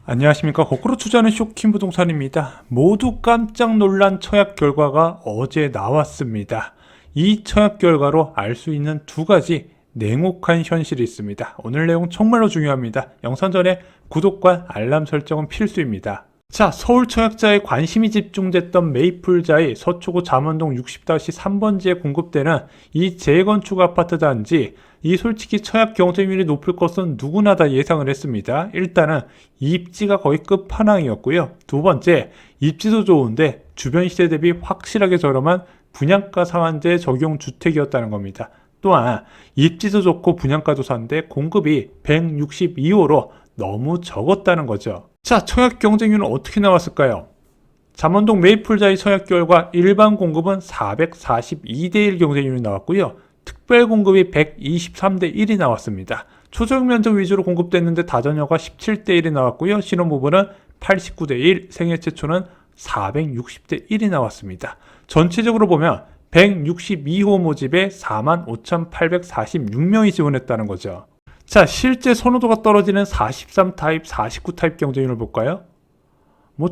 안녕하십니까. 거꾸로 투자하는 쇼킹 부동산입니다. 모두 깜짝 놀란 청약 결과가 어제 나왔습니다. 이 청약 결과로 알 수 있는 두 가지 냉혹한 현실이 있습니다. 오늘 내용 정말로 중요합니다. 영상 전에 구독과 알람 설정은 필수입니다. 자, 서울 청약자의 관심이 집중됐던 메이플자의 서초구 잠원동 60-3번지에 공급되는 이 재건축 아파트 단지, 이 솔직히 청약 경쟁률이 높을 것은 누구나 다 예상을 했습니다. 일단은 입지가 거의 끝판왕이었고요. 두 번째, 입지도 좋은데 주변 시세 대비 확실하게 저렴한 분양가 상한제 적용 주택이었다는 겁니다. 또한 입지도 좋고 분양가도 싼데 공급이 162호로 너무 적었다는 거죠. 자, 청약 경쟁률은 어떻게 나왔을까요? 잠원동 메이플자의 청약 결과 일반 공급은 442대1 경쟁률이 나왔고요. 특별 공급이 123대1이 나왔습니다. 초적 면적 위주로 공급됐는데 다전여가 17대1이 나왔고요. 신혼부부는 89대1, 생애 최초는 460대1이 나왔습니다. 전체적으로 보면 162호 모집에 45,846명이 지원했다는 거죠. 자, 실제 선호도가 떨어지는 43 타입, 49 타입 경쟁률을 볼까요?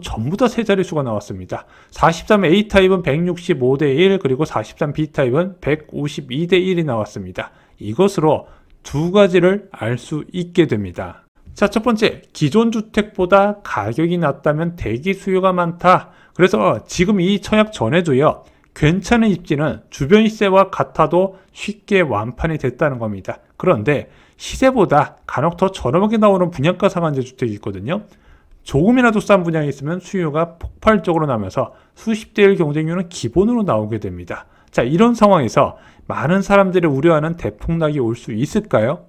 전부 다 세 자릿수가 나왔습니다. 43A 타입은 165대1, 그리고 43B 타입은 152대1이 나왔습니다. 이것으로 두 가지를 알 수 있게 됩니다. 자, 첫 번째, 기존 주택보다 가격이 낮다면 대기 수요가 많다. 그래서 지금 이 청약 전에도요, 괜찮은 입지는 주변 시세와 같아도 쉽게 완판이 됐다는 겁니다. 그런데 시세보다 간혹 더 저렴하게 나오는 분양가 상한제 주택이 있거든요. 조금이라도 싼 분양이 있으면 수요가 폭발적으로 나면서 수십 대 1 경쟁률은 기본으로 나오게 됩니다. 자, 이런 상황에서 많은 사람들이 우려하는 대폭락이 올 수 있을까요?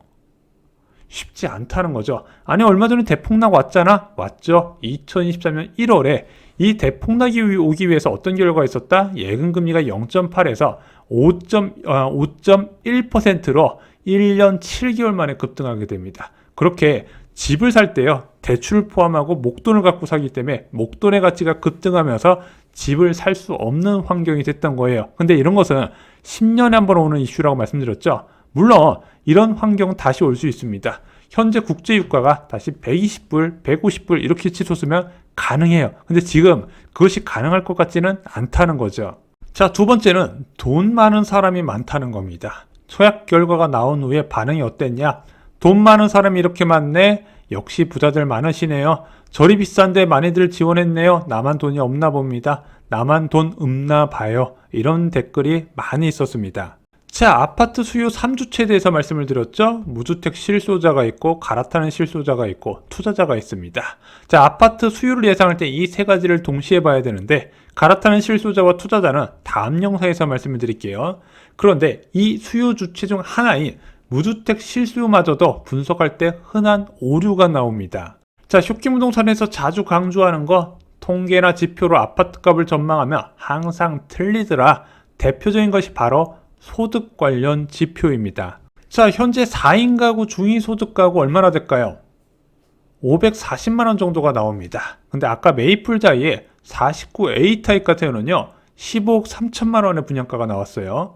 쉽지 않다는 거죠. 아니, 얼마 전에 대폭락 왔잖아? 왔죠. 2023년 1월에 이 대폭락이 오기 위해서 어떤 결과가 있었다? 예금금리가 0.8에서 5.1%로 1년 7개월 만에 급등하게 됩니다. 그렇게 집을 살 때요, 대출을 포함하고 목돈을 갖고 사기 때문에 목돈의 가치가 급등하면서 집을 살 수 없는 환경이 됐던 거예요. 근데 이런 것은 10년에 한 번 오는 이슈라고 말씀드렸죠. 물론 이런 환경은 다시 올 수 있습니다. 현재 국제유가가 다시 120불, 150불 이렇게 치솟으면 가능해요. 근데 지금 그것이 가능할 것 같지는 않다는 거죠. 자, 두 번째는 돈 많은 사람이 많다는 겁니다. 청약 결과가 나온 후에 반응이 어땠냐? 돈 많은 사람이 이렇게 많네? 역시 부자들 많으시네요. 저리 비싼데 많이들 지원했네요. 나만 돈이 없나 봅니다. 나만 돈 없나 봐요. 이런 댓글이 많이 있었습니다. 자, 아파트 수요 3주체에 대해서 말씀을 드렸죠. 무주택 실소자가 있고 갈아타는 실소자가 있고 투자자가 있습니다. 자, 아파트 수요를 예상할 때 이 세 가지를 동시에 봐야 되는데, 갈아타는 실소자와 투자자는 다음 영상에서 말씀을 드릴게요. 그런데 이 수요 주체 중 하나인 무주택 실수요마저도 분석할 때 흔한 오류가 나옵니다. 자, 쇼킹 부동산에서 자주 강조하는 거, 통계나 지표로 아파트값을 전망하면 항상 틀리더라. 대표적인 것이 바로 소득 관련 지표입니다. 자, 현재 4인 가구 중위 소득 가구 얼마나 될까요? 540만 원 정도가 나옵니다. 근데 아까 메이플자이의 49A 타입 같은 경우는요, 15억 3천만 원의 분양가가 나왔어요.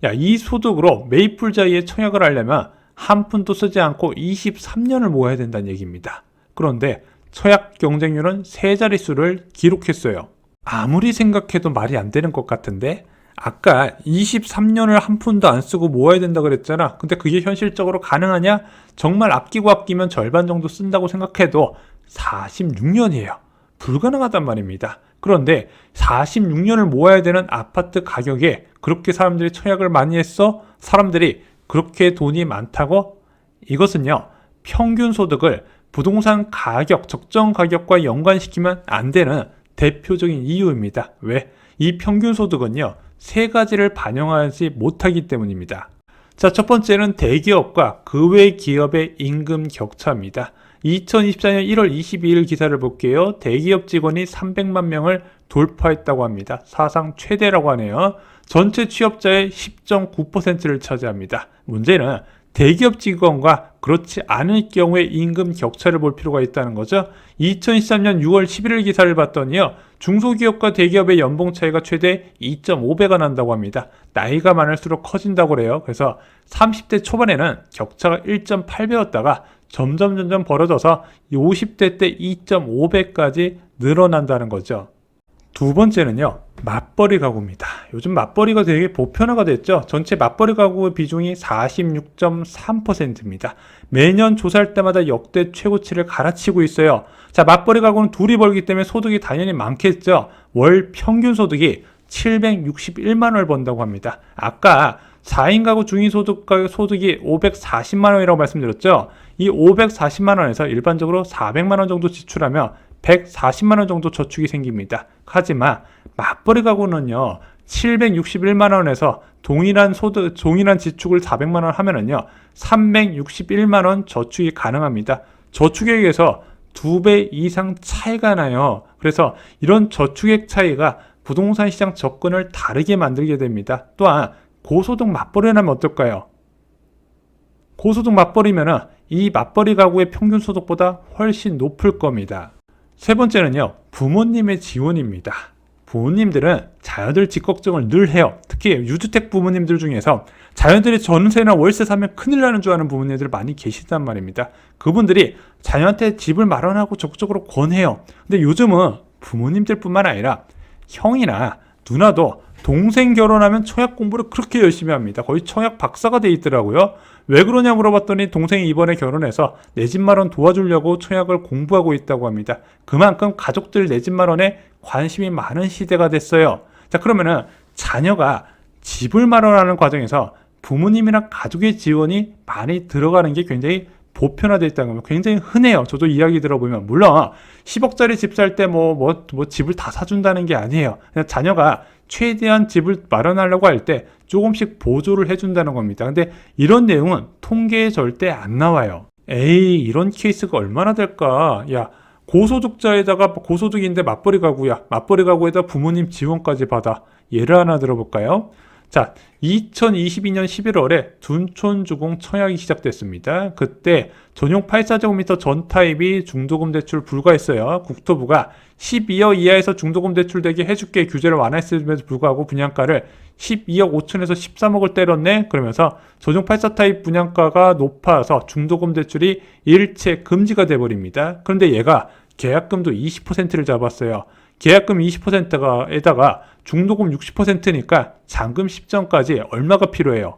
야, 이 소득으로 메이플자이의 청약을 하려면 한 푼도 쓰지 않고 23년을 모아야 된다는 얘기입니다. 그런데 청약 경쟁률은 세 자릿수를 기록했어요. 아무리 생각해도 말이 안 되는 것 같은데, 아까 23년을 한 푼도 안 쓰고 모아야 된다 그랬잖아. 근데 그게 현실적으로 가능하냐? 정말 아끼면 절반 정도 쓴다고 생각해도 46년이에요. 불가능하단 말입니다. 그런데 46년을 모아야 되는 아파트 가격에 그렇게 사람들이 청약을 많이 했어? 사람들이 그렇게 돈이 많다고? 이것은요, 평균 소득을 부동산 가격, 적정 가격과 연관시키면 안 되는 대표적인 이유입니다. 왜? 이 평균 소득은요, 세 가지를 반영하지 못하기 때문입니다. 자, 첫 번째는 대기업과 그 외 기업의 임금 격차입니다. 2024년 1월 22일 기사를 볼게요. 대기업 직원이 300만 명을 돌파했다고 합니다. 사상 최대라고 하네요. 전체 취업자의 10.9%를 차지합니다. 문제는 대기업 직원과 그렇지 않을 경우에 임금 격차를 볼 필요가 있다는 거죠. 2013년 6월 11일 기사를 봤더니요. 중소기업과 대기업의 연봉 차이가 최대 2.5배가 난다고 합니다. 나이가 많을수록 커진다고 그래요. 그래서 30대 초반에는 격차가 1.8배였다가 점점 벌어져서 50대 때 2.5배까지 늘어난다는 거죠. 두 번째는요, 맞벌이 가구입니다. 요즘 맞벌이가 되게 보편화가 됐죠. 전체 맞벌이 가구의 비중이 46.3%입니다. 매년 조사할 때마다 역대 최고치를 갈아치고 있어요. 자, 맞벌이 가구는 둘이 벌기 때문에 소득이 당연히 많겠죠. 월 평균 소득이 761만 원을 번다고 합니다. 아까 4인 가구 중위 소득이 540만 원이라고 말씀드렸죠. 이 540만 원에서 일반적으로 400만 원 정도 지출하면 140만 원 정도 저축이 생깁니다. 하지만 맞벌이 가구는요, 761만 원에서 동일한 지출을 400만 원 하면은요, 361만 원 저축이 가능합니다. 저축액에서 2배 이상 차이가 나요. 그래서 이런 저축액 차이가 부동산 시장 접근을 다르게 만들게 됩니다. 또한 고소득 맞벌이를 하면 어떨까요? 고소득 맞벌이면은 이 맞벌이 가구의 평균 소득보다 훨씬 높을 겁니다. 세 번째는요, 부모님의 지원입니다. 부모님들은 자녀들 집 걱정을 늘 해요. 특히 유주택 부모님들 중에서 자녀들이 전세나 월세 사면 큰일 나는 줄 아는 부모님들 많이 계시단 말입니다. 그분들이 자녀한테 집을 마련하고 적극적으로 권해요. 근데 요즘은 부모님들뿐만 아니라 형이나 누나도 동생 결혼하면 청약 공부를 그렇게 열심히 합니다. 거의 청약 박사가 돼 있더라고요. 왜 그러냐 물어봤더니 동생이 이번에 결혼해서 내 집 마련 도와주려고 청약을 공부하고 있다고 합니다. 그만큼 가족들 내 집 마련에 관심이 많은 시대가 됐어요. 자, 그러면은 자녀가 집을 마련하는 과정에서 부모님이나 가족의 지원이 많이 들어가는 게 굉장히 보편화되어 있다는 건 굉장히 흔해요. 저도 이야기 들어보면. 물론 10억짜리 집 살 때 집을 다 사준다는 게 아니에요. 그냥 자녀가 최대한 집을 마련하려고 할 때 조금씩 보조를 해준다는 겁니다. 근데 이런 내용은 통계에 절대 안 나와요. 에이, 이런 케이스가 얼마나 될까? 야, 고소득자에다가 고소득인데 맞벌이 가구야. 맞벌이 가구에다 부모님 지원까지 받아. 예를 하나 들어볼까요? 자, 2022년 11월에 둔촌주공 청약이 시작됐습니다. 그때 전용 84제곱미터 전 타입이 중도금 대출 불가했어요. 국토부가 12억 이하에서 중도금 대출되게 해줄게 규제를 완화했음에도 불구하고 분양가를 12억 5천에서 13억을 때렸네. 그러면서 전용 84 타입 분양가가 높아서 중도금 대출이 일체 금지가 돼버립니다. 그런데 얘가 계약금도 20%를 잡았어요. 계약금 20%에다가 중도금 60%니까 잔금 10전까지 얼마가 필요해요?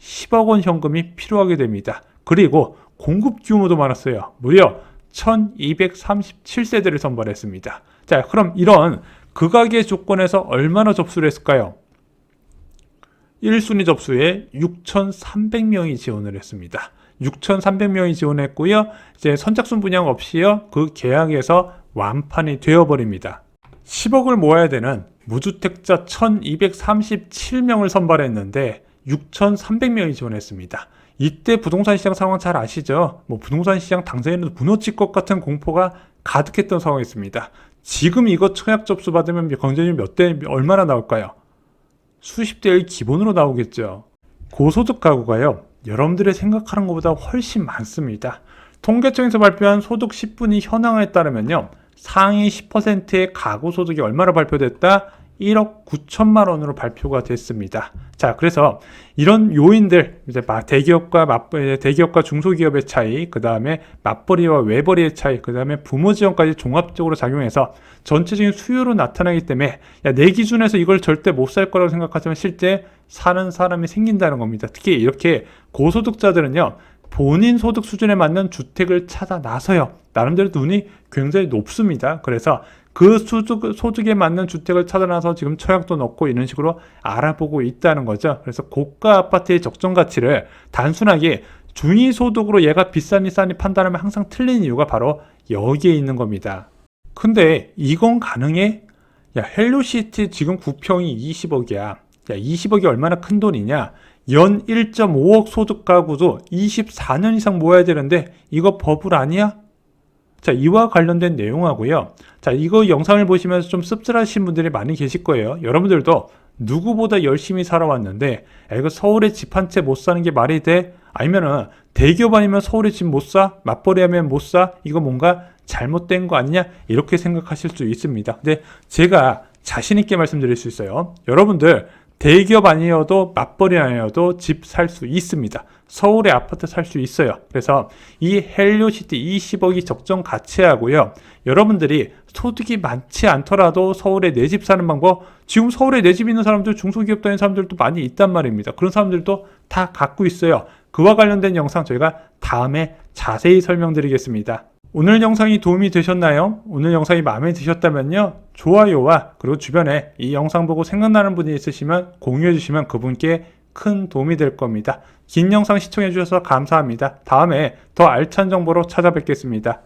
10억 원 현금이 필요하게 됩니다. 그리고 공급 규모도 많았어요. 무려 1237세대를 선발했습니다. 자, 그럼 이런 극악의 조건에서 얼마나 접수를 했을까요? 1순위 접수에 6,300명이 지원을 했습니다. 6,300명이 지원했고요. 이제 선착순 분양 없이요. 그 계약에서 완판이 되어버립니다. 10억을 모아야 되는 무주택자 1,237명을 선발했는데 6,300명이 지원했습니다. 이때 부동산 시장 상황 잘 아시죠? 부동산 시장 당장에는 무너질 것 같은 공포가 가득했던 상황이었습니다. 지금 이거 청약 접수 받으면 경쟁률 얼마나 나올까요? 수십 대의 기본으로 나오겠죠. 고소득 가구가요, 여러분들이 생각하는 것보다 훨씬 많습니다. 통계청에서 발표한 소득 10분위 현황에 따르면요, 상위 10%의 가구 소득이 얼마나 발표됐다? 1억 9천만 원으로 발표가 됐습니다. 자, 그래서 이런 요인들, 이제 대기업과 중소기업의 차이, 그 다음에 맞벌이와 외벌이의 차이, 그 다음에 부모 지원까지 종합적으로 작용해서 전체적인 수요로 나타나기 때문에 내 기준에서 이걸 절대 못 살 거라고 생각하지만 실제 사는 사람이 생긴다는 겁니다. 특히 이렇게 고소득자들은요, 본인 소득 수준에 맞는 주택을 찾아 나서요. 나름대로 눈이 굉장히 높습니다. 그래서 그 소득에 맞는 주택을 찾아 나서 지금 청약도 넣고 이런 식으로 알아보고 있다는 거죠. 그래서 고가 아파트의 적정 가치를 단순하게 중위소득으로 얘가 비싸니 싸니 판단하면 항상 틀린 이유가 바로 여기에 있는 겁니다. 근데 이건 가능해? 야, 헬로시티 지금 9평이 20억이야. 야, 20억이 얼마나 큰 돈이냐? 연 1.5억 소득 가구도 24년 이상 모아야 되는데 이거 버블 아니야? 자, 이와 관련된 내용하고요. 자, 이거 영상을 보시면서 좀 씁쓸하신 분들이 많이 계실 거예요. 여러분들도 누구보다 열심히 살아왔는데 이거 서울에 집 한 채 못 사는 게 말이 돼? 아니면은 대기업 아니면 서울에 집 못 사? 맞벌이 하면 못 사? 이거 뭔가 잘못된 거 아니냐? 이렇게 생각하실 수 있습니다. 근데 제가 자신 있게 말씀드릴 수 있어요. 여러분들 대기업 아니어도 맞벌이 아니어도 집 살 수 있습니다. 서울에 아파트 살 수 있어요. 그래서 이 헬리오시티 20억이 적정 가치하고요. 여러분들이 소득이 많지 않더라도 서울에 내 집 사는 방법, 지금 서울에 내 집 있는 사람들, 중소기업 다니는 사람들도 많이 있단 말입니다. 그런 사람들도 다 갖고 있어요. 그와 관련된 영상 저희가 다음에 자세히 설명드리겠습니다. 오늘 영상이 도움이 되셨나요? 오늘 영상이 마음에 드셨다면요, 좋아요와 그리고 주변에 이 영상 보고 생각나는 분이 있으시면 공유해 주시면 그분께 큰 도움이 될 겁니다. 긴 영상 시청해 주셔서 감사합니다. 다음에 더 알찬 정보로 찾아뵙겠습니다.